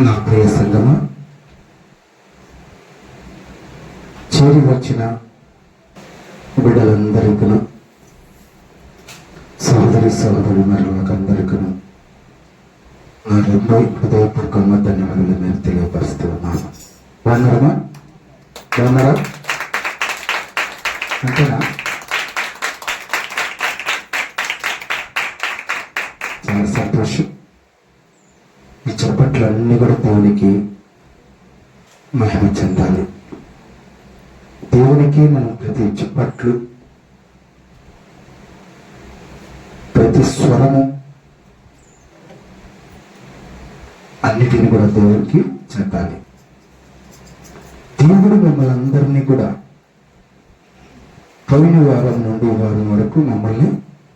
నా ప్రియ సంగమా, చేరి వచ్చిన బిడ్డలందరికీ, సహోదరి సహోదరులందరికీ నా రెండో హృదయపూర్వకంగా ధన్యవాదాలు నేను తెలియపరుస్తూ ఉన్నాను. బాగున్నారమ్మా? బాగున్నారా? అంతేనా? చాలా సంతోషం. ఈ చప్పట్లన్నీ కూడా దేవునికి మహిమ చెందాలి. దేవునికి మనం ప్రతి చప్పట్లు, ప్రతి స్వరము అన్నిటిని కూడా దేవునికి చెందాలి. దేవుడు మిమ్మల్ని అందరినీ కూడా పోయిన వారం నుండి వారం వరకు మమ్మల్ని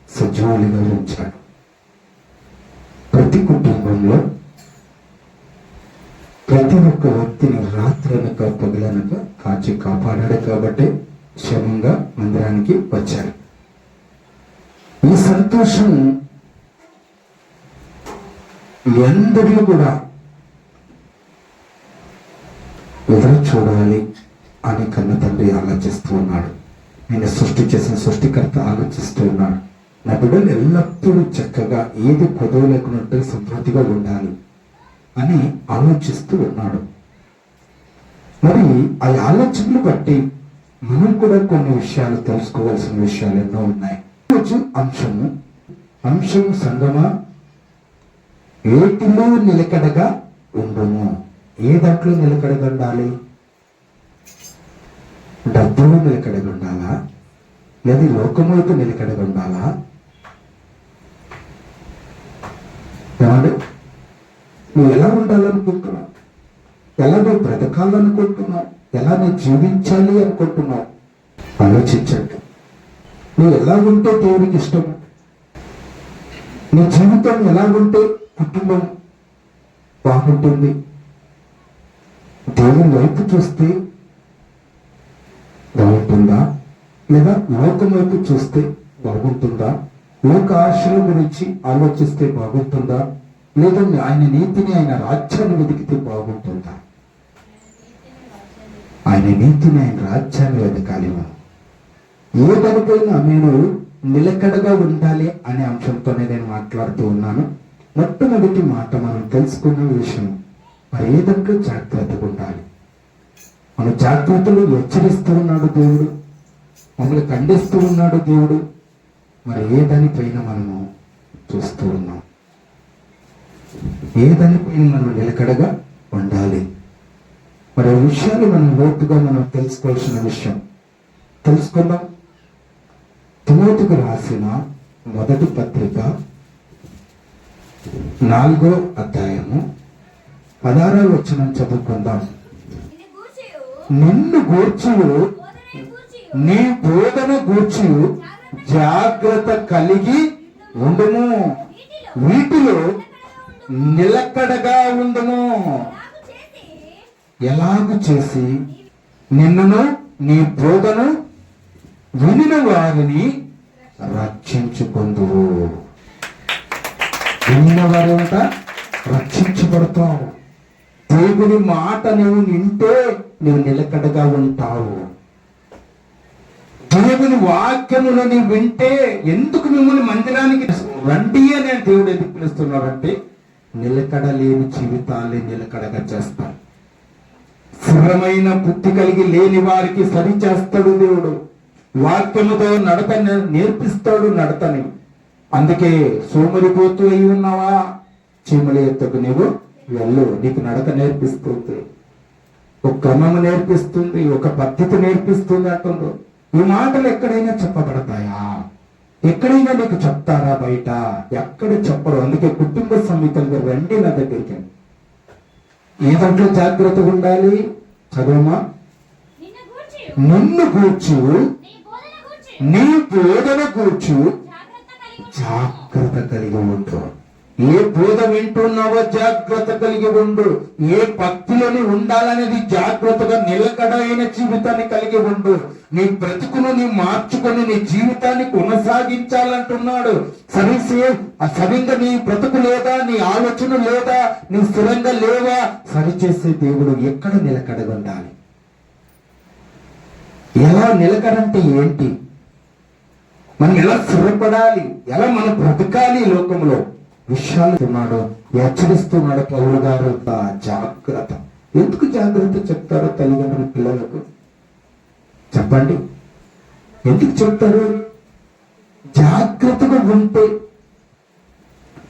సజీవులుగా ఉంచాడు. ప్రతి కుటుంబంలో ప్రతి ఒక్క వ్యక్తిని రాత్రి అనక పగలనక కాచి కాపాడాడు. కాబట్టి క్షేమంగా మందిరానికి వచ్చారు. ఈ సంతోషం ఎందరూ కూడా ఎదురు చూడాలి అని కన్న తండ్రి ఆలోచిస్తూ ఉన్నాడు. నేను సృష్టి చేసిన సృష్టికర్త ఆలోచిస్తూ ఉన్నాడు. నా బిడ్డలు ఎల్లప్పుడూ చక్కగా ఏది కొదవ లేకున్నట్టు సమృద్ధిగా ఉండాలి అని ఆలోచిస్తూ ఉన్నాడు. మరి ఆ ఆలోచనలు బట్టి మనం కూడా కొన్ని విషయాలు తెలుసుకోవాల్సిన విషయాలు ఎన్నో ఉన్నాయి. అంశము సంగమా, ఏటిలో నిలకడగా ఉండుము. ఏ దాంట్లో నిలకడగా ఉండాలి? డబ్బులో నిలకడగా ఉండాలా, లేదా లోకములకు నిలకడగా ఉండాలా? ఏమండి, నువ్వు ఎలా ఉండాలనుకుంటున్నావు? ఎలా నువ్వు బ్రతకాలనుకుంటున్నావు? ఎలా నువ్వు జీవించాలి అనుకుంటున్నావు? ఆలోచించండి. నువ్వు ఎలా ఉంటే దేవునికి ఇష్టము? నీ జీవితం ఎలా ఉంటే కుటుంబం బాగుంటుంది? దేవుని వైపు చూస్తే బాగుంటుందా, లేదా లోకం వైపు చూస్తే బాగుంటుందా? లోక ఆశల గురించి ఆలోచిస్తే బాగుంటుందా, లేదా ఆయన నీతిని, ఆయన రాజ్యాన్ని వెతికితే బాగుంటుందా? ఆయన నీతిని, ఆయన రాజ్యాన్ని వెతకాలి. మనం ఏ దానిపైన నేను నిలకడగా ఉండాలి అనే అంశంతోనే నేను మాట్లాడుతూ ఉన్నాను. మొట్టమొదటి మాట మనం తెలుసుకున్న విషయం, మరి ఏ దాంట్లో జాగ్రత్తగా ఉండాలి. మన జాగ్రత్తలు హెచ్చరిస్తూ ఉన్నాడు దేవుడు, మమ్మల్ని ఖండిస్తూ ఉన్నాడు దేవుడు. మరి ఏ దానిపైన మనము చూస్తూ ఉన్నాం? ఏ దానిపైన మనం నిలకడగా ఉండాలి? మరి ఆ విషయాలు మనం లోతుగా మనం తెలుసుకోవాల్సిన విషయం. తెలుసుకుందాం. తిమోతికి రాసిన మొదటి పత్రిక 4వ అధ్యాయము 16వ వచనం చదువుకుందాం. నిన్ను గూర్చి, నీ బోధన గూర్చి జాగ్రత్త కలిగి ఉండుము, వీటిలో నిలకడగా ఉండుము. ఎలాగూ చేసి నిన్నును నీ బోధను వినిన వారిని రక్షించుకుందువు. వినిన వారంట రక్షించబడతావు. దేవుని మాట నువ్వు వింటే నువ్వు నిలకడగా ఉంటావు. దేవుని వాక్యమును నీవు వింటే, ఎందుకు మిమ్మల్ని మందిరానికి రండి అని దేవుడు ఎందుకు పిలుస్తున్నాడంటే, నిలకడ లేని జీవితాన్ని నిలకడగా చేస్తాడు. స్థిరమైన బుద్ధి కలిగి లేని వారికి సరి చేస్తాడు దేవుడు. వాక్యముతో నడత నేర్పిస్తాడు నడతని. అందుకే సోమరిపోతూ అయి ఉన్నావా, చీమల ఎత్తుకు నీవు వెళ్ళు. నీకు నడత నేర్పిస్తుంది, ఒక క్రమము నేర్పిస్తుంది, ఒక పద్ధతి నేర్పిస్తుంది అంటుండ్రు. ఈ మాటలు ఎక్కడైనా చెప్పబడతాయా? ఎక్కడైనా నీకు చెప్తారా? బయట ఎక్కడ చెప్పరు. అందుకే కుటుంబ సమేతంగా రండి నా దగ్గరికి. ఏ దాంట్లో జాగ్రత్తగా ఉండాలి? చదువుమా. నిన్ను కూర్చు, నీ బోధన కూర్చు జాగ్రత్త కలిగి ఉండు. ఏ బోధ వింటున్నావో జాగ్రత్త కలిగి ఉండు. ఏ భక్తిలోని ఉండాలనేది జాగ్రత్తగా నిలకడైన జీవితాన్ని కలిగి ఉండు. నీ బ్రతుకును నీ మార్చుకొని నీ జీవితాన్ని కొనసాగించాలంటున్నాడు. సరిగ్గా నీ బ్రతుకు లేదా, నీ ఆలోచన లేదా, నీ స్థిరంగా లేవా, సరిచేసే దేవుడు ఎక్కడ నిలకడగా ఉండాలి? ఎలా నిలకడంటే ఏంటి? మనం ఎలా స్థిరపడాలి, ఎలా మనం బ్రతకాలి ఈ లోకంలో విషయాలు హెచ్చరిస్తున్నాడు పౌలు గారు. జాగ్రత్త. ఎందుకు జాగ్రత్త చెప్తారో తల్లిదండ్రులు పిల్లలకు? చెప్పండి, ఎందుకు చెప్తారు? జాగ్రత్తగా ఉంటే,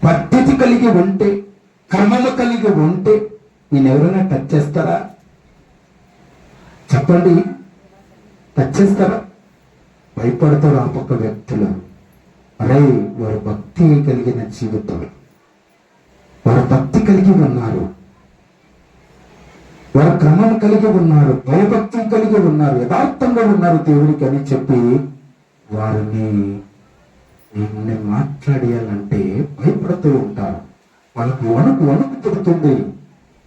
పద్ధతి కలిగి ఉంటే, క్రమము కలిగి ఉంటే నేను ఎవరైనా టచ్ చేస్తారా? చెప్పండి, టచ్ చేస్తారా? భయపడతారు ఆ పక్క వ్యక్తులు. అరే, వారు భక్తి కలిగిన జీవితం, వారు భక్తి కలిగి ఉన్నారు, వారు క్రమం కలిగి ఉన్నారు, భయభక్తి కలిగి ఉన్నారు, యథార్థంగా ఉన్నారు దేవుడికి అని చెప్పి వారిని మాట్లాడేయాలంటే భయపడుతూ ఉంటారు. వాళ్ళకు వణుకు పుడుతుంది.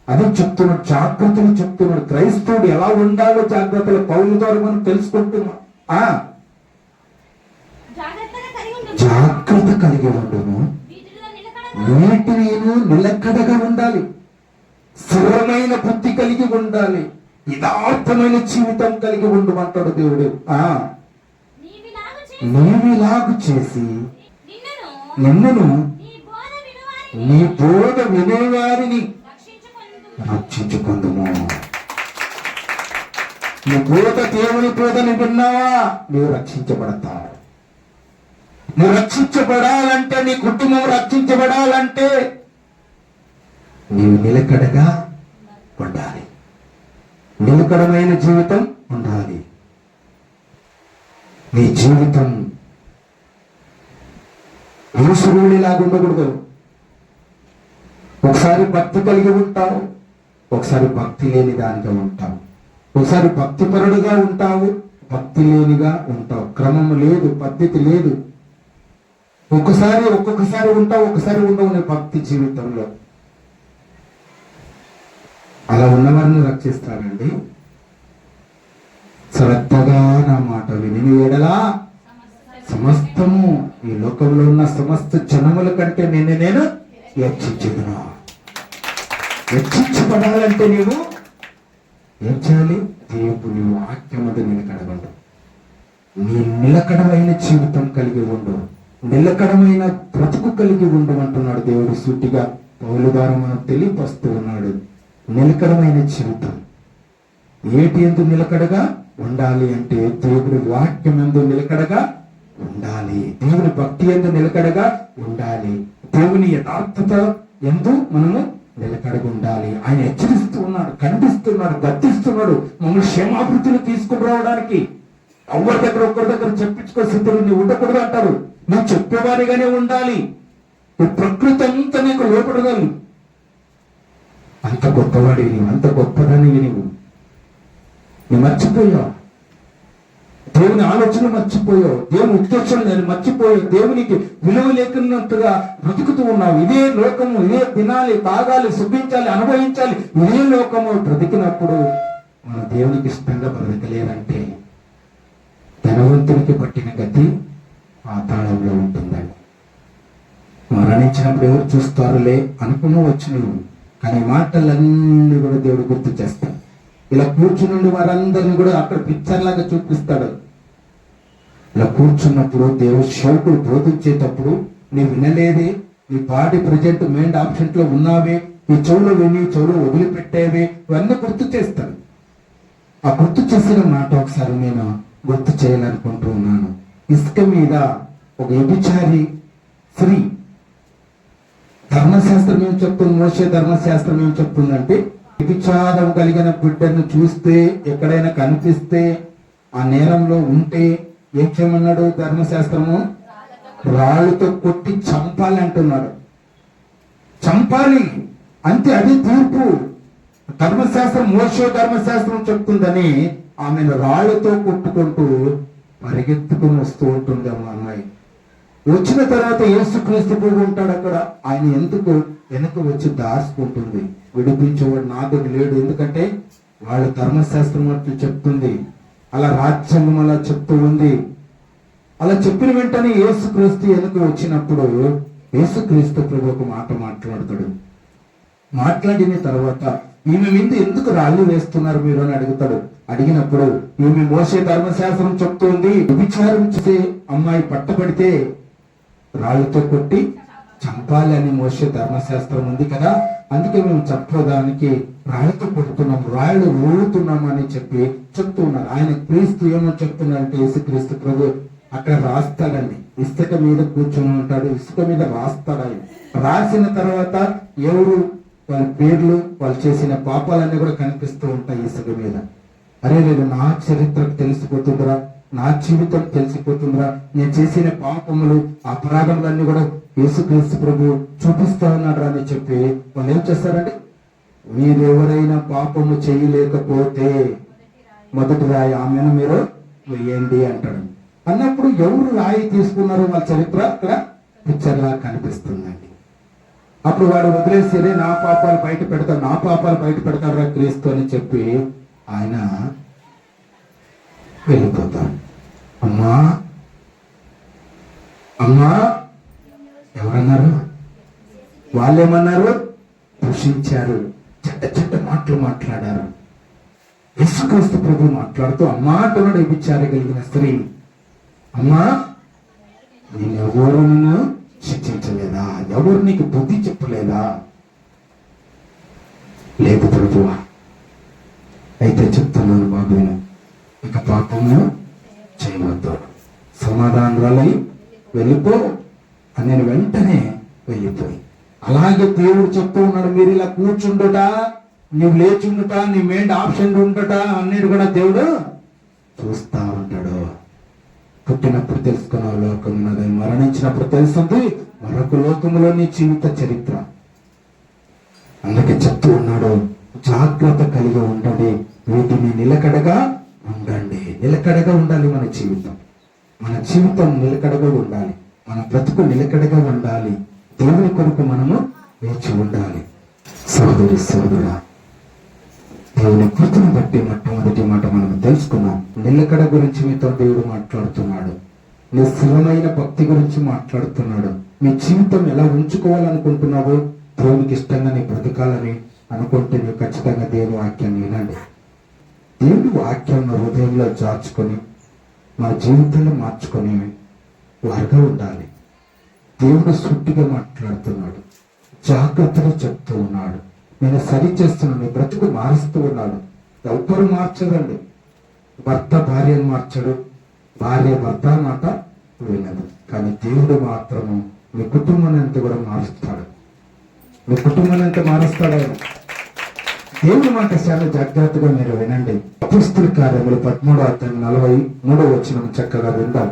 అదే చెప్తున్నాడు, జాగ్రత్తలు చెప్తున్నాడు. క్రైస్తవుడు ఎలా ఉండాలో జాగ్రత్తలు పౌలు ద్వారా మనం తెలుసుకుంటున్నాం. జాగ్రత్త కలిగి ఉండును, వీటిని నిలకడగా ఉండాలి, స్థిరమైన బుద్ధి కలిగి ఉండాలి, యథార్థమైన జీవితం కలిగి ఉండమంటాడు దేవుడు. నీవిలాగు చేసి నిన్నును నీ బోధ వినేవారిని రక్షించుకుందుము. నీ బోధ దేవుని బోధని విన్నావా, నీవు రక్షించబడతావు. నువ్వు రక్షించబడాలంటే, నీ కుటుంబం రక్షించబడాలంటే నీవు నిలకడగా ఉండాలి, నిలకడమైన జీవితం ఉండాలి. నీ జీవితం యేసులాగా ఉండకూడదు. ఒకసారి భక్తి కలిగి ఉంటావు, ఒకసారి భక్తి లేని దానిగా ఉంటావు, ఒకసారి భక్తిపరుడుగా ఉంటావు, భక్తి లేనిగా ఉంటావు. క్రమం లేదు, పద్ధతి లేదు. ఒక్కొక్కసారి ఉంటావు, ఒకసారి ఉండవు నీ భక్తి జీవితంలో. అలా ఉన్నవారిని రక్షిస్తానండి. శ్రద్ధగా నా మాట విని ఎడలా సమస్తము, ఈ లోకంలో ఉన్న సమస్త జనముల కంటే నేను హెచ్చించుదును. హెచ్చించబడాలంటే నీవు ఏం చేయాలి? దేవుని వాక్యముతో నిలకడగండు. నీ నిలకడమైన జీవితం కలిగి ఉండు, నిలకడమైన బ్రతుకు కలిగి ఉండమంటున్నాడు దేవుడు సూటిగా పౌలు ద్వారా మనం తెలియపరుస్తూ ఉన్నాడు. నిలకడమైన జీవితం ఏటి ఎందు నిలకడగా ఉండాలి అంటే దేవుని వాక్యం ఎందు నిలకడగా ఉండాలి, దేవుని భక్తి ఎందు నిలకడగా ఉండాలి, దేవుని యథార్థత ఎందు మనము నిలకడగా ఉండాలి. ఆయన హెచ్చరిస్తూ ఉన్నాడు, ఖండిస్తున్నాడు, గద్దిస్తున్నాడు. మమ్మల్ని క్షేమాభివృద్ధిని తీసుకుని రావడానికి ఒకరి దగ్గర చెప్పించుకో స్థితిలో నువ్వు ఉండకూడదు అంటారు. నువ్వు చెప్పేవారిగానే ఉండాలి. నువ్వు ప్రకృతి అంతా నీకు లోపడగలవు. అంత గొప్పవాడివి నీవు, అంత గొప్పదానివి నువ్వు మర్చిపోయావు. దేవుని ఆలోచన మర్చిపోయావు, దేవుని ఉద్దేశం నేను మర్చిపోయావు, దేవునికి విలువ లేకున్నట్టుగా బ్రతుకుతూ ఉన్నావు. ఇదే లోకము, ఇదే తినాలి, తాగాలి, సుఖించాలి, అనుభవించాలి, ఇదే లోకము బ్రతికినప్పుడు మన దేవునికి ఇష్టంగా బ్రతకలేదంటే ధనవంతునికి పట్టిన గతి పాతాళంలో ఉంటుందండి. మరణించినప్పుడు ఎవరు చూస్తారులే అనుకునవచ్చు నువ్వు, కానీ మాటలన్నీ కూడా దేవుడు గుర్తు చేస్తాడు. ఇలా కూర్చుని వారందరినీ కూడా అక్కడ పిక్చర్ లాగా చూపిస్తాడు. ఇలా కూర్చున్నప్పుడు దేవుడు సేవకుడు బోధించేటప్పుడు నీ వినలేదే, నీ బాడీ ప్రజెంట్ మైండ్ ఆబ్సెంట్ లో ఉన్నావే, ఈ చెవులో విని చెవులో వదిలిపెట్టేవే, ఇవన్నీ గుర్తు చేస్తాడు. ఆ గుర్తు చేసిన మాట ఒకసారి నేను గుర్తు చేయాలనుకుంటూ ఉన్నాను. ఇసుక మీద ఒక వ్యభిచారి స్త్రీ, ధర్మశాస్త్రం ఏం చెప్తుంది, మోషే ధర్మశాస్త్రం ఏం చెప్తుందంటే వ్యభిచారం కలిగిన బిడ్డను చూస్తే, ఎక్కడైనా కనిపిస్తే, ఆ నేరంలో ఉంటే ఏం చేయమన్నాడు ధర్మశాస్త్రము? రాళ్ళతో కొట్టి చంపాలి అంటున్నాడు. చంపాలి అంతే, అది తీర్పు. ధర్మశాస్త్రం, మోషే ధర్మశాస్త్రం చెప్తుందని ఆమెను రాళ్లతో కొట్టుకుంటూ పరిగెత్తుకుని వస్తూ ఉంటుంది ఆ అమ్మాయి. వచ్చిన తర్వాత యేసుక్రీస్తు ప్రభు ఉంటాడు అక్కడ. ఆయన ఎందుకు వెనక వచ్చి దాచుకుంటుంది, విడిపించేవాడు నాతో లేడు. ఎందుకంటే వాళ్ళ ధర్మశాస్త్రం అట్లా చెప్తుంది, అలా రాజ్యాంగం అలా చెప్తూ ఉంది. అలా చెప్పిన వెంటనే యేసుక్రీస్తు వెనక వచ్చినప్పుడు యేసుక్రీస్తు ప్రభు ఒక మాట మాట్లాడతాడు. మాట్లాడిన తర్వాత ఈమె మీద ఎందుకు రాళ్ళు వేస్తున్నారు మీరు అని అడుగుతాడు. అడిగినప్పుడు ఈమె మోసే ధర్మశాస్త్రం చెప్తుంది, విచారం చేసే అమ్మాయి పట్టబడితే రాళ్ళతో కొట్టి చంపాలి అని మోసే ధర్మశాస్త్రం ఉంది కదా, అందుకే మేము చంపడానికి రాళ్ళతో కొడుతున్నాం, రాళ్ళు రూడుతున్నాం అని చెప్పి చెప్తూ ఉన్నారు. ఆయన క్రీస్తు ఏమో చెప్తున్నారంటే యేసుక్రీస్తు ప్రభు అక్కడ రాస్తాడండి, ఇసుక మీద కూర్చొని ఉంటాడు, ఇసుక మీద రాస్తాడు. ఆయన రాసిన తర్వాత ఎవరు వాళ్ళ పేర్లు, వాళ్ళు చేసిన పాపాలన్నీ కూడా కనిపిస్తూ ఉంటాయి ఇసుక మీద. అరే లేదు నా చరిత్రకు తెలిసిపోతుందిరా, నా జీవితం తెలిసిపోతుందిరా, నేను చేసిన పాపములు అపరాధములన్నీ కూడా యేసుక్రీస్తు ప్రభు చూపిస్తా ఉన్నాడు అని చెప్పి వాళ్ళు ఏం చేస్తారండి, మీరెవరైనా పాపము చేయలేకపోతే మొదటి రాయి ఆమెను మీరు వేయండి అంటాడు. అన్నప్పుడు ఎవరు రాయి తీసుకున్నారో వాళ్ళ చరిత్ర అక్కడ పిక్చర్లా కనిపిస్తుందండి. అప్పుడు వాడు వదిలేసి నా పాపాలు బయట పెడతాడు, నా పాపాలు బయట పెడతాడు క్రీస్తు అని చెప్పి ఆయన వెళ్ళిపోతాడు. అమ్మా అమ్మా ఎవరన్నారు, వాళ్ళేమన్నారు, దూషించారు, చెడ్డ చెడ్డ మాటలు మాట్లాడారు. యేసుక్రీస్తు ప్రభు మాట్లాడుతూ అమ్మా అంటున్నాడు, వ్యభిచారగలిగిన స్త్రీ, అమ్మా నేనెవరు నిన్ను శిక్షించలేదా, ఎవరు నీకు బుద్ధి చెప్పలేదా? లేదు ప్రభువా. అయితే చెప్తున్నాను బాబు, ఇక పాపము చేయవద్దు, సమాధానాలై వెళ్ళిపో అని నేను వెంటనే వెళ్ళిపోయి. అలాగే దేవుడు చెప్తూ ఉన్నాడు, మీరు ఇలా కూర్చుండుట, నువ్వు లేచుండుట, నీ మైండ్ ఆప్షన్ ఉండుట అన్నిటి కూడా దేవుడు చూస్తా ఉంటాడు. పుట్టినప్పుడు తెలుసుకున్న లోకం ఉన్నది, మరణించినప్పుడు తెలుస్తుంది మరొక లోకంలో నీ జీవిత చరిత్ర. అందుకే చెప్తూ ఉన్నాడు, జాగ్రత్త కలిగి ఉండండి, వీటిని నిలకడగా ఉండండి. నిలకడగా ఉండాలి మన జీవితం, మన జీవితం నిలకడగా ఉండాలి, మన బ్రతుకు నిలకడగా ఉండాలి, దేవుని కొరకు మనము వేచి ఉండాలి. సోదరి సోదరుడా, దేవుని కృతను బట్టి మొట్టమొదటి మాట మనం తెలుసుకున్నాం. నిలకడ గురించి మీతో దేవుడు మాట్లాడుతున్నాడు, నిశ్చలమైన భక్తి గురించి మాట్లాడుతున్నాడు. మీ జీవితం ఎలా ఉంచుకోవాలనుకుంటున్నావో, దేవునికి ఇష్టంగా నీ బ్రతకాలని అనుకుంటే నువ్వు ఖచ్చితంగా దేవుని వాక్యాన్ని వినండి. దేవుని వాక్యాన్ని హృదయంలో జార్చుకొని మన జీవితంలో మార్చుకొని వారుగా ఉండాలి. దేవుడు సూటిగా మాట్లాడుతున్నాడు, జాగ్రత్తగా చెప్తూ ఉన్నాడు, నేను సరి చేస్తున్నాను, నీ బ్రతుకు మారుస్తూ ఉన్నాడు. ఎవ్వరు మార్చదండి, భర్త భార్యను మార్చడు, భార్య భర్త మాట వినదు, కానీ దేవుడు మాత్రము మీ కుటుంబాన్ని అంతా కూడా మారుస్తాడు, మీ కుటుంబాన్ని అంతా మారుస్తాడు ఆయన. దేవుని మాట చాలా జాగ్రత్తగా మీరు వినండి. అపొస్తలుల కార్యములు 13:43 చక్కగా విందాం.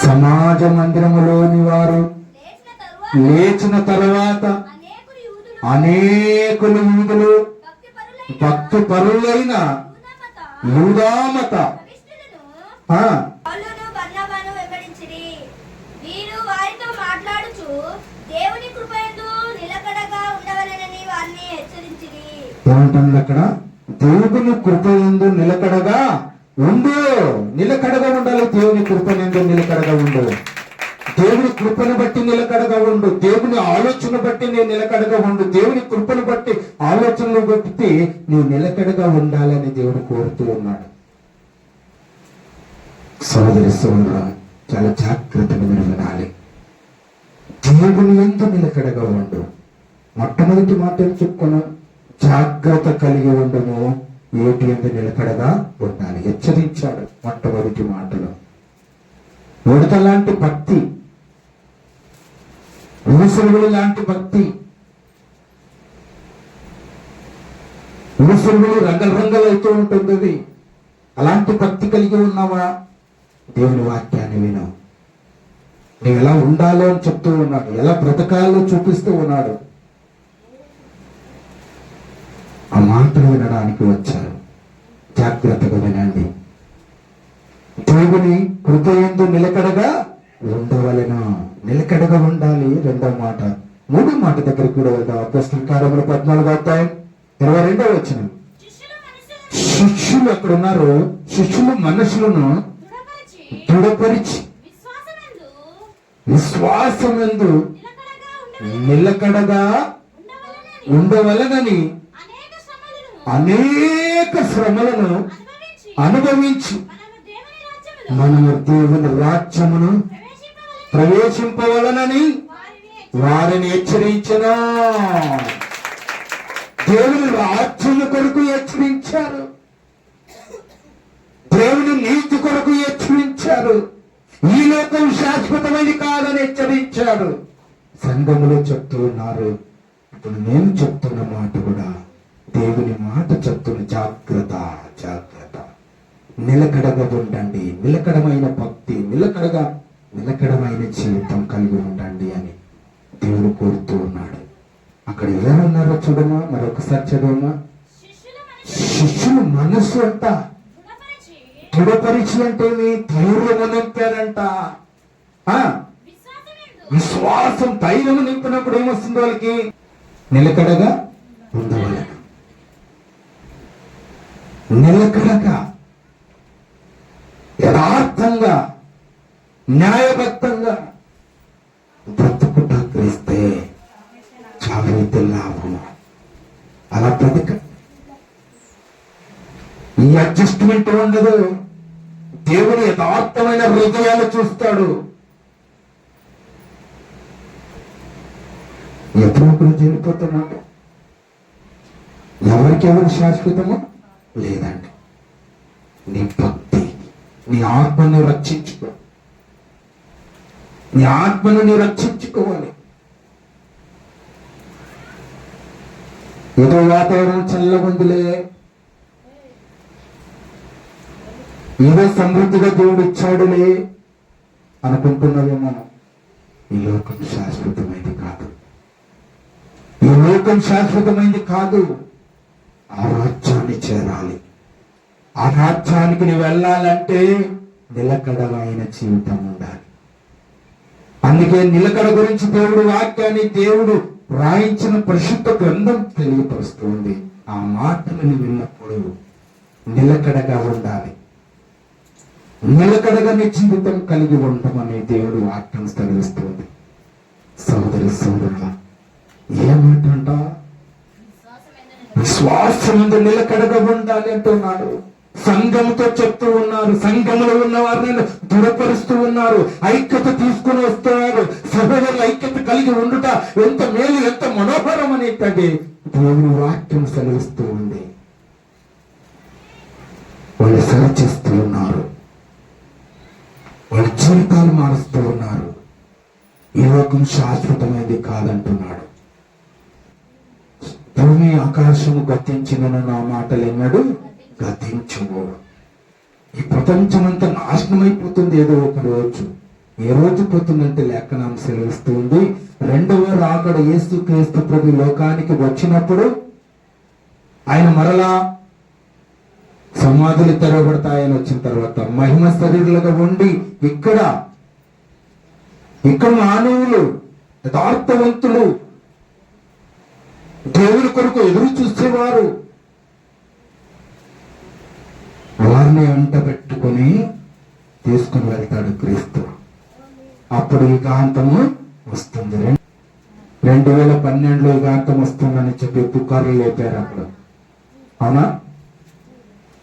సమాజ మందిరములోని వారు లేచిన తరువాత అనేకులు యూదులు భక్తి పరులైన యూదామత ఏమంటుంది అక్కడ, దేవుని కృపయందు నిలకడగా ఉండు. నిలకడగా ఉండాలి, దేవుని కృపయందు నిలకడగా ఉండు, దేవుని కృపను బట్టి నిలకడగా ఉండు, దేవుని ఆలోచన బట్టి నేను నిలకడగా ఉండు, దేవుని కృపను బట్టి ఆలోచనలు బట్టి నువ్వు నిలకడగా ఉండాలని దేవుడు కోరుతూ ఉన్నాడు. సోదరి సోదరుడా, చాలా జాగ్రత్తగా మీరు వినాలి. దేవుని ఎందు నిలకడగా ఉండు. మొట్టమొదటి మాట చెప్పుకున్నాం, జాగ్రత్త కలిగి ఉండము, ఏటి ఎందు నిలకడగా ఉండాలి. హెచ్చరించాడు మొట్టమొదటి మాటలో. ఉడత లాంటి భక్తి, ఊసరుగులు లాంటి భక్తి, ఊసరుగులు రంగలు అవుతూ ఉంటుంది అది. అలాంటి భక్తి కలిగి ఉన్నావా? దేవుని వాక్యాన్ని విను. నువ్వు ఎలా ఉండాలో అని చెప్తూ ఉన్నాడు, ఎలా బ్రతకాలో చూపిస్తూ ఉన్నాడు. ఆ మాటలు వినడానికి వచ్చారు, జాగ్రత్తగా వినండి. దేవుని కృపయందు నిలకడగా ఉండవలెను. నిలకడగా ఉండాలి. రెండవ మాట. మూడో మాట దగ్గరికి కూడా వెళ్దాం. అపోస్తలుల కార్యములు 14వ అధ్యాయం 22వ వచనం. శిష్యులు అక్కడ ఉన్నారు. శిష్యులు మనుషులను దృఢపరిచి విశ్వాసమందు నిలకడగా ఉండవలనని అనేక శ్రమలను అనుభవించి మనము దేవుని రాజ్యమును ప్రవేశింపవలనని వారిని హెచ్చరించను. దేవుని రాజ్యము కొరకు హెచ్చరించారు. దేవుని నీతి కొరకు హెచ్చరించారు. ఈ లోకం శాశ్వతమైనది కాదని హెచ్చరించారు. సంఘములో చెప్తూ ఉన్నారు. ఇప్పుడు నేను చెప్తున్న మాట కూడా దేవుని మాట చెప్తున్న జాగ్రత్త, జాగ్రత్త. నిలకడగా ఉండండి. నిలకడమైన భక్తి, నిలకడమైన జీవితం కలిగి ఉండండి అని దేవుడు కోరుతూ ఉన్నాడు. అక్కడ ఎవరు ఉన్నారో చూడమా, మరొకసారి చదవమా. శిష్యులు మనస్సు అంట దృఢపరిచి అంటే ధైర్యము నింపారంట. విశ్వాసం, ధైర్యము నింపినప్పుడు ఏమొస్తుంది వాళ్ళకి? నిలకడగా ఉండవలెను. నిలకడగా, యథార్థంగా, న్యాయబద్ధంగా బ్రతుకుట క్రీస్తే చావైతే లాభము. అలా బ్రతక. ఈ అడ్జస్ట్మెంట్ ఉండదు. దేవుడు యథార్థమైన హృదయాలు చూస్తాడు. ఎప్పుడప్పుడు చనిపోతున్నాడు. ఎవరికెవరు శాశ్వతము లేదండి. నీ భక్తి, నీ ఆత్మను రక్షించుకో. నీ ఆత్మను నీ రక్షించుకోవాలి. ఏదో వాతావరణం చల్లగుందిలే, ఏదో సమృద్ధిగా దేవుడు ఇచ్చాడులే అనుకుంటున్నావేమో. ఈ లోకం శాశ్వతమైంది కాదు. ఈ లోకం శాశ్వతమైంది కాదు. ఆ రాజ్యాన్ని చేరాలి. ఆ రాజ్యానికి నువ్వు వెళ్ళాలంటే నిలకడమైన జీవితం ఉండాలి. అందుకే నిలకడ గురించి దేవుడు వాక్యాన్ని, దేవుడు రాయించిన పరిశుద్ధ గ్రంథం తెలియపరుస్తుంది. ఆ మాటలను విన్నప్పుడు నిలకడగా ఉండాలి. నిలకడగా నీ జీవితం కలిగి ఉండమని దేవుడు వాక్యం తెలియస్తుంది. సోదరి సోదరుల, ఏమంట? విశ్వాసముందు నిలకడగా ఉండాలి అంటున్నాడు. సంఘముతో చెప్తూ ఉన్నారు. సంఘములో ఉన్న వారిని దృఢపరుస్తూ ఉన్నారు. ఐక్యత తీసుకుని వస్తున్నారు. సహోదరుల ఐక్యత కలిగి ఉండుట ఎంత మేలు, ఎంత మనోహరం అనేది దేవుని వాక్యం సెలవిస్తూ ఉంది. వాళ్ళు సరిచేస్తూ ఉన్నారు. వాళ్ళ జీవితాలు మారుస్తూ ఉన్నారు. ఈ లోకం శాశ్వతమైనది కాదంటున్నాడు. భూమి ఆకాశము గతించిన నా మాటలు ఎన్నడూ గతించుకో. ఈ ప్రపంచమంతా నాశనం అయిపోతుంది ఏదో ఒక రోజు. ఏ రోజు పోతుందంటే లేఖనం సెలవిస్తుంది. రెండవ రాకడ యేసుక్రీస్తు ప్రభు లోకానికి వచ్చినప్పుడు ఆయన మరలా సమాధులు తెరవబడతాయని వచ్చిన తర్వాత మహిమ శరీరులుగా ఉండి ఇక్కడ మానవులు, యథార్థవంతులు, దేవుని కొరకు ఎదురు చూసేవారు, వారిని అంట పెట్టుకుని తీసుకుని వెళ్తాడు క్రీస్తు. అప్పుడు యుగాంతము వస్తుంది. 2012లో యుగాంతం వస్తుందని చెప్పి పుకార్లు లేపారు అప్పుడు. అవునా?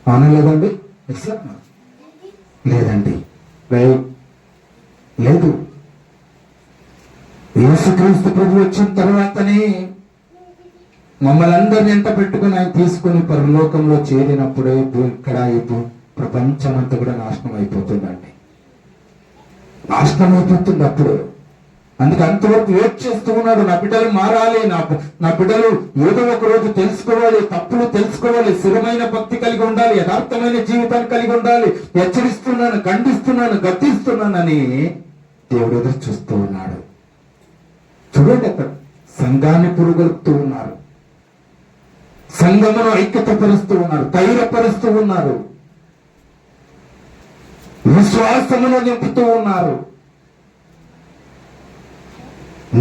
అవునా లేదండి? లేదండి, లేదు. యేసుక్రీస్తు ప్రభు వచ్చిన తర్వాతనే మమ్మల్ని అందరిని ఎంట పెట్టుకుని ఆయన తీసుకుని పరలోకంలో చేరినప్పుడే ఇక్కడ ప్రపంచం అంతా కూడా నాశనం అయిపోతుందండి. నాశనం అయిపోతుంది అప్పుడు. అందుకే అంతవరకు వెయిట్ చేస్తూ ఉన్నాడు. నా బిడ్డలు మారాలి, నా బిడ్డలు ఏదో ఒక రోజు తెలుసుకోవాలి, తప్పులు తెలుసుకోవాలి, స్థిరమైన భక్తి కలిగి ఉండాలి, యథార్థమైన జీవితాన్ని కలిగి ఉండాలి. హెచ్చరిస్తున్నాను, ఖండిస్తున్నాను, గద్దిస్తున్నానని దేవుడు ఎదురు చూస్తూ ఉన్నాడు. చూడండి, అక్కడ సంఘాన్ని పురుగొలుపుతూ ఉన్నారు. సంఘమును ఐక్యత పరుస్తూ ఉన్నారు, ధైర్యపరుస్తూ ఉన్నారు. విశ్వాసమును నింపుతూ ఉన్నారు.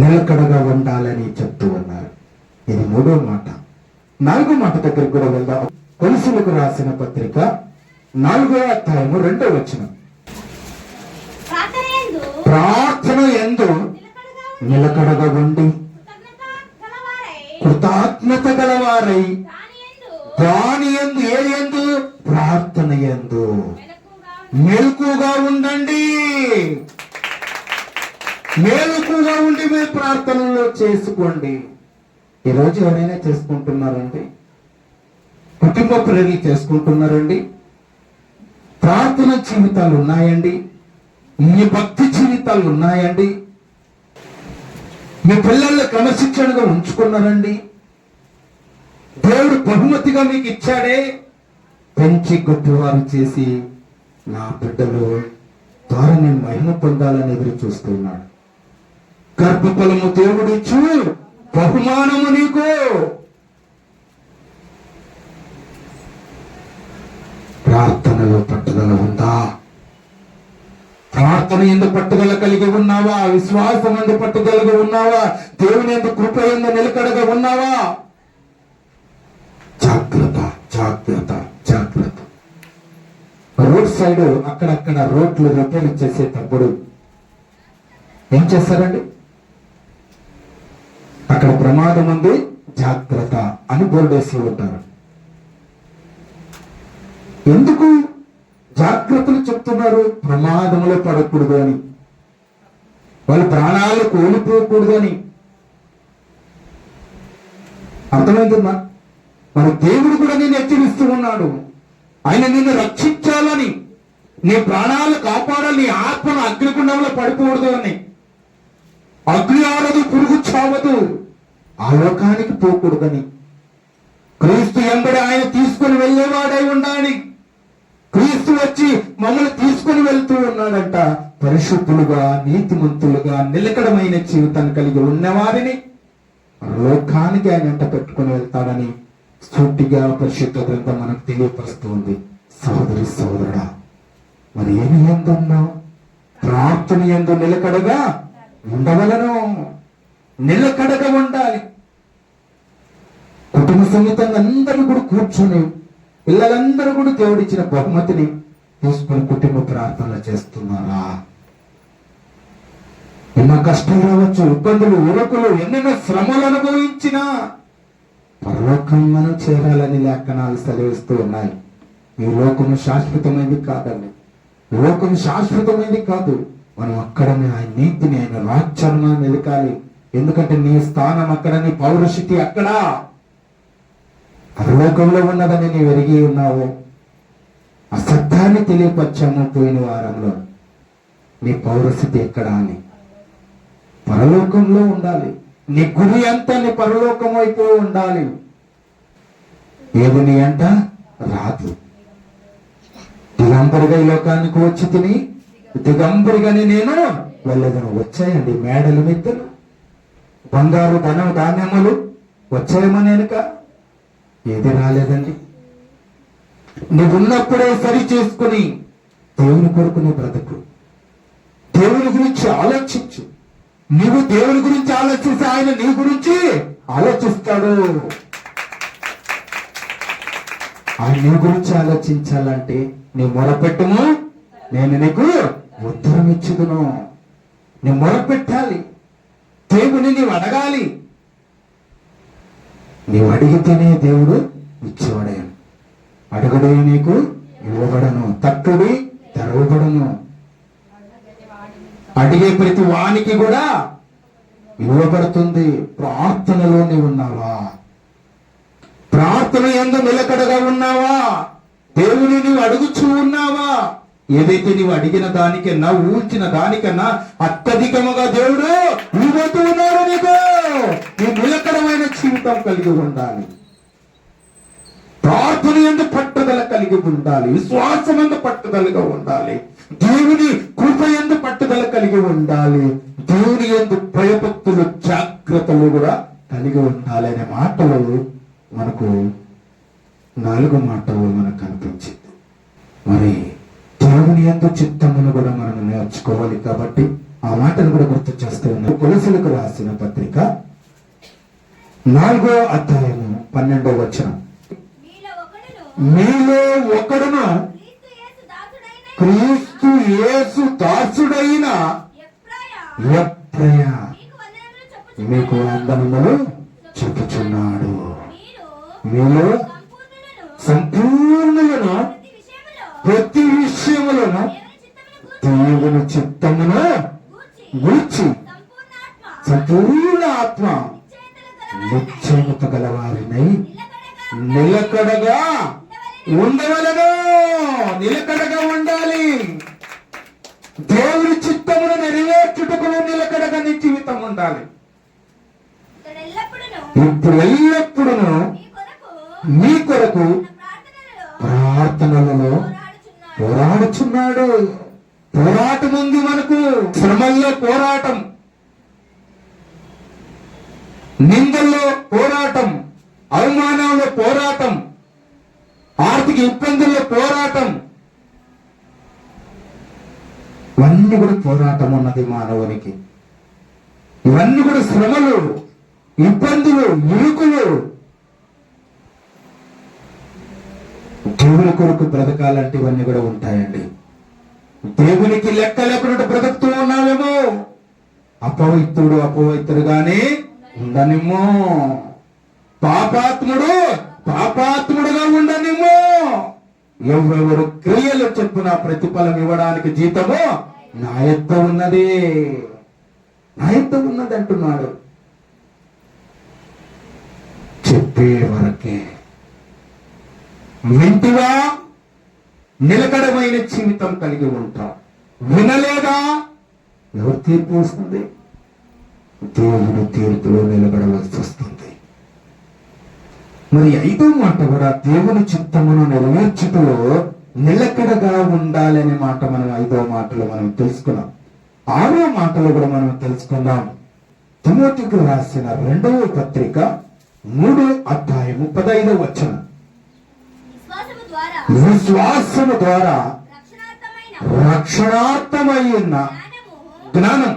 నిలకడగా ఉండాలని చెప్తూ ఉన్నారు. ఇది 3వ మాట. 4వ మాట దగ్గరికి కూడా వెళ్దాం. కొలసీలకు రాసిన పత్రిక 4వ అధ్యాయము 2వ వచనం. ప్రార్థన యందు నిలకడగా ఉండి కృతజ్ఞత గలవారై దాని యందు ఏ యందు ప్రార్థన యందు మెలకుగా ఉండండి. మేలుకుగా ఉండి మీరు ప్రార్థనలో చేసుకోండి. ఈరోజు ఎవరైనా చేసుకుంటున్నారండి? కుటుంబ ప్రేరణ చేసుకుంటున్నారండి? ప్రార్థన జీవితాలు ఉన్నాయండి? మీ భక్తి జీవితాలు ఉన్నాయండి? మీ పిల్లల్ని క్రమశిక్షణగా ఉంచుకున్నారండి? దేవుడు బహుమతిగా మీకు ఇచ్చాడే, పెంచి గొప్పవారు చేసి నా బిడ్డలు ద్వారా నేను మహిమ పొందాలని ఎదురు చూస్తున్నాడు. గర్భఫలము దేవుడిచ్చు బహుమానము నీకు. ప్రార్థనలో పట్టుదల ఉందా? ప్రార్థన ఎందుకు పట్టుదల కలిగి ఉన్నావా? విశ్వాసం ఎందుకు పట్టుదలగా ఉన్నావా? దేవుని ఎందుకు కృప ఎందుకు నిలకడగా ఉన్నావా? జాగ్రత్త, జాగ్రత్త, జాగ్రత్త. రోడ్ సైడ్ అక్కడక్కడ రోడ్లు రిపేర్ చేసేటప్పుడు ఏం చేస్తారండి? అక్కడ ప్రమాదం ఉంది, జాగ్రత్త అని బోర్డు వేసి ఉంటారు. ఎందుకు జాగ్రత్తలు చెప్తున్నారు? ప్రమాదంలో పడకూడదు అని, వాళ్ళ ప్రాణాలు కోల్పోకూడదు అని. అర్థమైందమ్మా? మన దేవుడు కూడా నేను హెచ్చరిస్తూ ఉన్నాడు. ఆయన నిన్ను రక్షించాలని, నీ ప్రాణాలు కాపాడాలి, నీ ఆత్మను అగ్నిగుండంలో పడిపోకూడదు అని. అగ్ని ఆరదు, పురుగు చావదు, ఆ లోకానికి పోకూడదని. క్రీస్తు ఎంబడి ఆయన తీసుకుని వెళ్ళేవాడై ఉండాలి. క్రీస్తు వచ్చి మమ్మల్ని తీసుకుని వెళ్తూ ఉన్నాడంట. పరిశుద్ధులుగా, నీతిమంతులుగా, నిలకడమైన జీవితాన్ని కలిగి ఉన్నవారిని లోకానికి ఆయన వెంట పెట్టుకుని వెళ్తాడని సూటిగా పరిశుద్ధ గ్రంథం మనకు తెలియపరుస్తుంది. సహోదరి సహోదరుడా, మరి ఏమి ఎందున్నావు? ప్రార్థన యందు నిలకడగా ఉండవలను. నిలకడగా ఉండాలి. కుటుంబ సమేతంగా అందరూ కూడా కూర్చొని, పిల్లలందరూ కూడా దేవుడిచ్చిన బహుమతిని తీసుకుని కుటుంబ ప్రార్థనలు చేస్తున్నారా? ఎన్నో కష్టాలు రావచ్చు, ఇబ్బందులు, ఉరకులు, ఎన్నెన్నో శ్రమలు అనుభవించినా పరలోకం మనం చేరాలని లేఖనాలు సెలవిస్తూ ఉన్నాయి. ఈ లోకము శాశ్వతమైనది కాదండి. లోకం శాశ్వతమైనది కాదు. మనం అక్కడనే ఆయన నీతిని, ఆయన రాజ్యాన్ని వెతకాలి. ఎందుకంటే నీ స్థానం అక్కడ, నీ పౌరశక్తి అక్కడ. పరలోకంలో ఉన్నదని నీవు ఎరిగి ఉన్నావు. ఆ సత్యాన్ని తెలియపరిచాము పోయిన వారంలో. నీ పౌరస్థితి ఎక్కడ అని. పరలోకంలో ఉండాలి. నీ గురి అంతా నీ పరలోకం వైపు ఉండాలి. ఏది నీ అంట రాదు. దిగంబరిగా ఈ లోకానికి వచ్చి తిని దిగంబరిగానే నేను వెళ్ళదను. వచ్చాయండి మేడలు, మిద్దెలు, బంగారు, ధనం, ధాన్యములు వచ్చాయేమో నేనుక? ఏది రాలేదండి. నువ్వున్నప్పుడే సరి చేసుకుని దేవుని కొరకు నీ బ్రతుకు. దేవుని గురించి ఆలోచించు. నువ్వు దేవుని గురించి ఆలోచిస్తే ఆయన నీ గురించి ఆలోచిస్తాడు. ఆయన నీ గురించి ఆలోచించాలంటే నీ మొరపెట్టుము, నేను నీకు ఉత్తరం ఇచ్చుదును. నీ మొరపెట్టాలి. దేవుని నీవు అడగాలి. నీవు అడిగితేనే దేవుడు ఇచ్చేవాడే. అడుగుడే నీకు ఇవ్వబడను, తట్టుడి తెరవబడను. అడిగే ప్రతి వానికి కూడా ఇవ్వబడుతుంది. ప్రార్థనలో నీవు ఉన్నావా? ప్రార్థన యందు నిలకడగా ఉన్నావా? దేవుని నీవు అడుగుచూ ఉన్నావా? ఏదైతే నీవు అడిగిన దానికన్నా, ఊహించిన దానికన్నా అత్యధికముగా దేవుడు ఇవ్వబోతూ ఉన్నాడు నీకు. నీ నిలకడమైన జీవితం కలిగి ఉండాలి. ప్రార్థన యందు పట్టుదల కలిగి ఉండాలి. విశ్వాసం యందు పట్టుదలగా ఉండాలి. దేవుని కృప యందు పట్టుదల కలిగి ఉండాలి. దేవుని యందు భయభక్తులు, జాగ్రత్తలు కూడా కలిగి ఉండాలి అనే మాటలు మనకు 4 మాటలు మనకు కనిపించింది. మరి దేవుని యందు చిత్తమును కూడా మనం నేర్చుకోవాలి. కాబట్టి ఆ మాటను కూడా గుర్తు చేస్తూ ఉన్నాం. కొలసలకు రాసిన పత్రిక 4వ అధ్యాయము 12వ వచనం. మీలో ఒకడును క్రీస్తు యేసు దాసుడైన ఎఫ్రాయా మీకు వందనములు చెప్పుచున్నాడు. మీలో సంపూర్ణులను ప్రతి విషయములను దేవుని చిత్తమును గూర్చి సంపూర్ణ ఆత్మ నిశ్చయత గలవారినై నిలకడగా ఉండవలను. నిలకడగా ఉండాలి. దేవుని చిత్తమును నెరవేర్చుటకు నిలకడగా నీ జీవితం ఉండాలి. ఇప్పుడు ఎల్లప్పుడూ మీ కొరకు ప్రార్థనలలో పోరాడుచున్నాడు. పోరాటం ఉంది మనకు. శ్రమల్లో పోరాటం, నిందల్లో పోరాటం, అవమానంలో పోరాటం, ఆర్థిక ఇబ్బందుల్లో పోరాటం, ఇవన్నీ కూడా పోరాటం ఉన్నది మానవునికి. ఇవన్నీ కూడా శ్రమలు, ఇబ్బందులు, ఇరుకులు. దేవుని కొరకు బ్రతకాలంటే ఇవన్నీ కూడా ఉంటాయండి. దేవునికి లెక్క లేకుండా బ్రతుకుతూ ఉన్నామేమో. అపవిత్రుడుగానే ఉండనిమ్మో. పాపాత్ముడుగా ఉండనిమ్మో. ఎవరెవరు క్రియలు చెప్పున ప్రతిఫలం ఇవ్వడానికి జీతము నా యొద్ద ఉన్నది, నా యొద్ద ఉన్నది అంటున్నాడు. చెప్పే వరకే వింటివా, నిలకడమైన జీవితం కలిగి ఉంటాం. వినలేదా, ఎవరు తీర్పు వస్తుంది? దేవుడు తీర్పులో నిలబడవలసి వస్తుంది. మరి 5వ మాట కూడా దేవుని చిత్తమును నెరవేర్చుటలో నిలకడగా ఉండాలనే మాట మనం 5వ మాటలో మనం తెలుసుకున్నాం. 6వ మాటలో కూడా మనం తెలుసుకుందాం. తిమోతికి రాసిన 2వ పత్రిక 3వ అధ్యాయం 15వ వచనం. విశ్వాసము ద్వారా రక్షణార్థమైన జ్ఞానం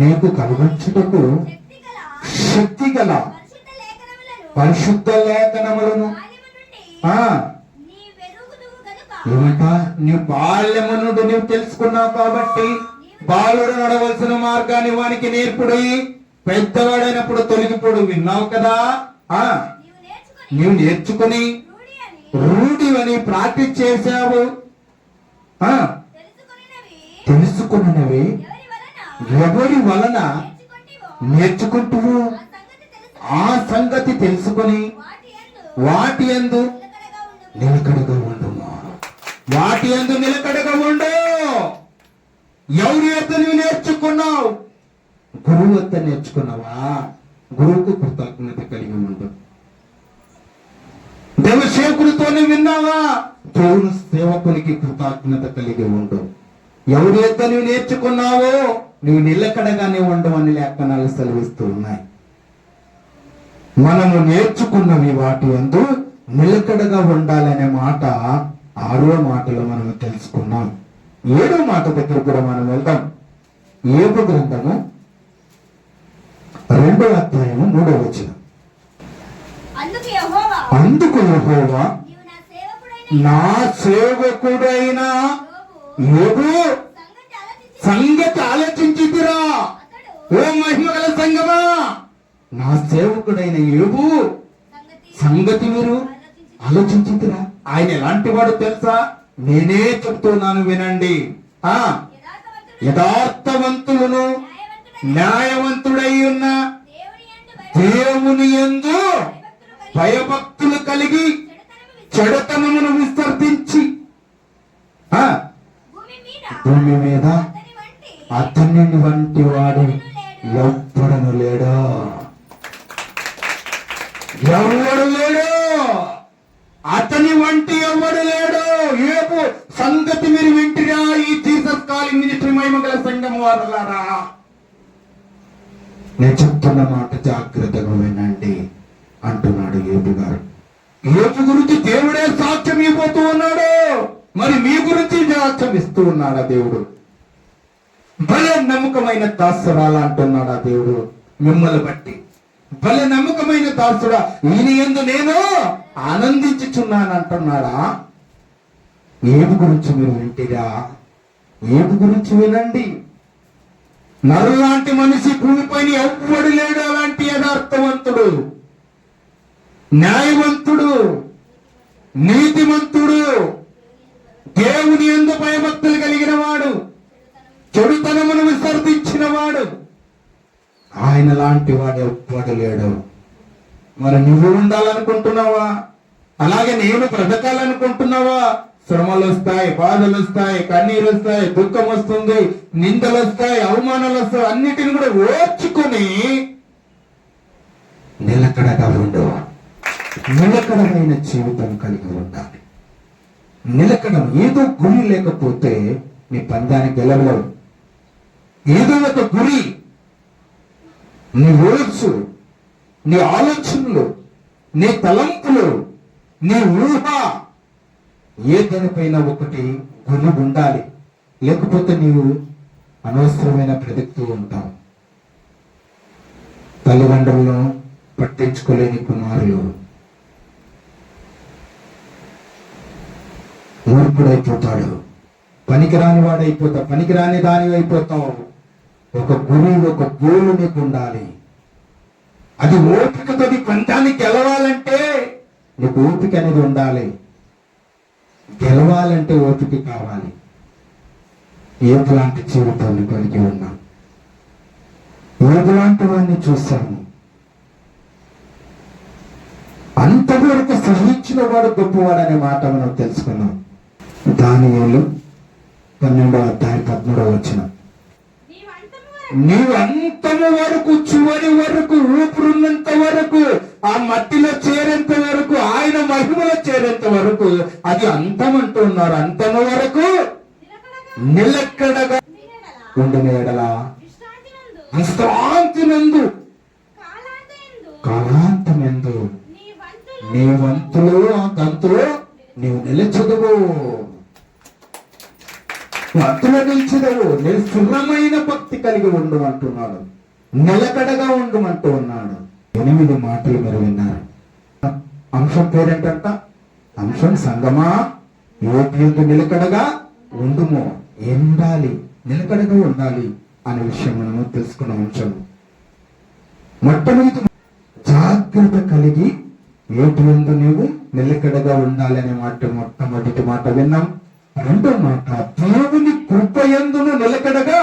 నీకు కలుగొచ్చుటకు శక్తి గల పరిశుద్ధ లేఖనములను ఏమంట నీ బాల్యము నుండి నీవు తెలుసుకున్నావు కాబట్టి బాలుడు నడవలసిన మార్గాన్ని వానికి నేర్పుడి, పెద్దవాడైనప్పుడు తొలగిపోడు. విన్నావు కదా, నీవు నేర్చుకుని రూఢి అని ప్రాక్టీస్ చేశావు. తెలుసుకున్నవి ఎవరి వలన నేర్చుకుంటూ ఆ సంగతి తెలుసుకుని వాటి యందు నిలకడగా ఉండము. వాటి యందు నిలకడగా ఉండు. ఎవరి వద్ద నువ్వు నేర్చుకున్నావు? గురువు వద్ద నేర్చుకున్నావా? గురువుకు కృతజ్ఞత కలిగి ఉండు. దేవ సేవకుడితోనే విన్నావా? దేవుని సేవకునికి కృతజ్ఞత కలిగి ఉండు. ఎవరి వద్ద నువ్వు నేర్చుకున్నావో నువ్వు నిలకడగానే ఉండవని లేఖనాలు సెలవిస్తూ ఉన్నాయి. మనము నేర్చుకున్నవి వాటి యందు నిలకడగా ఉండాలనే మాట 6వ మాటలో మనం తెలుసుకున్నాం. 7వ మాట దగ్గర కూడా మనం వెళ్దాం. యోబు గ్రంథము 2వ అధ్యాయము 3వ వచనం. అందుకు యెహోవా నా సేవకుడైన యోబు సంగతి ఆలోచించితిరా. ఓ మహిమగల సంగమా, నా సేవకుడైన యోబు సంగతి మీరు ఆలోచించితిరా. ఆయన ఎలాంటి వాడు తెలుసా? నేనే చెప్తున్నాను వినండి. యథార్థవంతులను న్యాయవంతుడై ఉన్న దేవుని యందు భయభక్తులు కలిగి చెడుతనమును విసర్జించి భూమి మీద అతని వంటి వాడు ఎవ్వడను లేడు. ఎవడు లేడు, అతని వంటి ఎవడు లేడు. యోబు సంగతి మీరు వింటిరా? ఈ జీసస్ కాలింగ్ మినిస్ట్రీ మహిమగల సంఘం వారలారా, నేను చెప్తున్న మాట జాగ్రత్తగా వినండి అంటున్నాడు యోబు గారు. యోబు గురించి దేవుడే సాక్ష్యం ఇవ్వబోతూ ఉన్నాడు. మరి మీ గురించి సాక్ష్యం ఇస్తూ ఉన్నాడా దేవుడు? భలే నమ్మకమైన దాసురాలు అంటున్నాడా దేవుడు మిమ్మల్ని బట్టి? భలే నమ్మకమైన దాసుడా, ఈయన యందు నేను ఆనందించుచున్నాను అంటున్నాడా? ఏడు గురించి మీరు వింటిరా? ఏడు గురించి వినండి. నరు లాంటి మనిషి భూమిపైన ఎవ్వడు లేడు అలాంటి యథార్థవంతుడు, న్యాయవంతుడు, నీతిమంతుడు, దేవుని యందు భయభక్తులు కలిగిన వాడు, చెడుతనమును విసర్జించిన వాడు, ఆయన లాంటి వాడు ఎవ్వడు లేడు. మరి నువ్వు ఉండాలనుకుంటున్నావా? అలాగే నేను బ్రతకాలనుకుంటున్నావా? శ్రమలు వస్తాయి, బాధలు వస్తాయి, కన్నీరు వస్తాయి, దుఃఖం వస్తుంది, నిందలు వస్తాయి, అవమానాలు వస్తాయి. అన్నిటిని కూడా ఓర్చుకొని నిలకడగా ఉండు. నిలకడమైన జీవితం కలిగి ఉండాలి. నిలకడం. ఏదో గురి లేకపోతే నీ పందానికి గెలవలేవు. ఏదో ఒక గురి, నీ ఓర్సు, నీ ఆలోచనలు, నీ తలంపులు, నీ ఊహ, ఏ దానిపైన ఒకటి గురి ఉండాలి. లేకపోతే నీవు అనవసరమైన బ్రతుకుతూ ఉంటావు. తల్లిదండ్రులను పట్టించుకోలేని కుమారులు మూర్ఖుడైపోతాడు, పనికిరాని వాడైపోతావు, పనికిరాని దాని అయిపోతావు. ఒక గురి, ఒక గోలు నీకు ఉండాలి. అది ఓపికతో పంతాన్ని గెలవాలంటే నీకు ఓపిక అనేది ఉండాలి. గెలవాలంటే ఓపిక కావాలి. ఏలాంటి జీవితాన్ని కలిగి ఉన్నాం, ఏలాంటి వాడిని చూశాము. అంతవరకు సహించిన వాడు గొప్పవాడనే మాట మనం తెలుసుకున్నాం. దానియేలు 12:13 నీవు అంతము వరకు, చివరి వరకు, ఊపిరున్నంత వరకు, ఆ మట్టిలో చేరేంత వరకు, ఆయన మహిమలో చేరేంత వరకు, అది అంతమంటూ ఉన్నారు. అంతము వరకు నిలకడగా ఉండిన ఎడల విశ్రాంతినందు కాలాంతమెందు నీ వంతులు ఆ తంతులు నీవు నిలచదువు. వంతులో నిలిచదవు. నేను స్థిరమైన భక్తి కలిగి ఉండు అంటున్నాడు. నిలకడగా ఉండుమంటూ ఉన్నాడు. 8 మాటలు మీరు విన్నారు. అంశం పేరేంటంట? అంశం సంగమా యోగ్యుడు నిలకడగా ఉండుము. ఉండాలి, నిలకడగా ఉండాలి అనే విషయం మనము తెలుసుకున్న అంశం. మొట్టమొదటి జాగ్రత్త కలిగి యోగ్యుడు నీవు నిలకడగా ఉండాలి అనే మాట మొట్టమొదటి మాట విన్నాం. రెండో మాట దేవుని కృపయందును నిలకడగా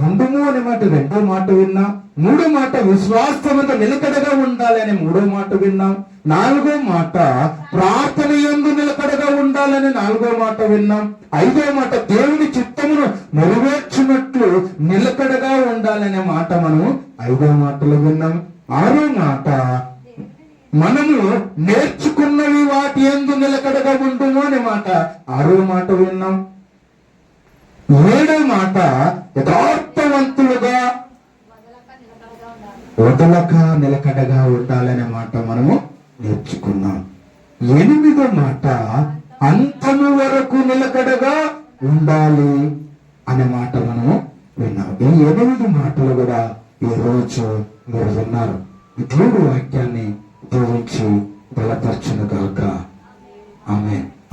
ఉండుము అనే మాట రెండో మాట విన్నాం. మూడో మాట విశ్వాసమంతా నిలకడగా ఉండాలి అనే మూడో మాట విన్నాం. నాలుగో మాట ప్రార్థన యందు నిలకడగా ఉండాలని నాలుగో మాట విన్నాం. ఐదో మాట దేవుని చిత్తమును నెరవేర్చినట్లు నిలకడగా ఉండాలనే మాట మనము 5వ మాటలో విన్నాం. ఆరో మాట మనము నేర్చుకున్నవి వాటి యందు నిలకడగా ఉండుము అనే మాట 6వ మాట విన్నాం. 7వ మాట యథార్థవంతులుగా వదలక నిలకడగా ఉండాలనే మాట మనము నేర్చుకున్నాం. 8వ మాట అంతము వరకు నిలకడగా ఉండాలి అనే మాట మనము విన్నాం. ఈ 8 మాటలు కూడా ఈ రోజు మీరు విన్నారు. దేవుడు వాక్యాన్ని దీవించి బలపరచును గాక. ఆమేన్.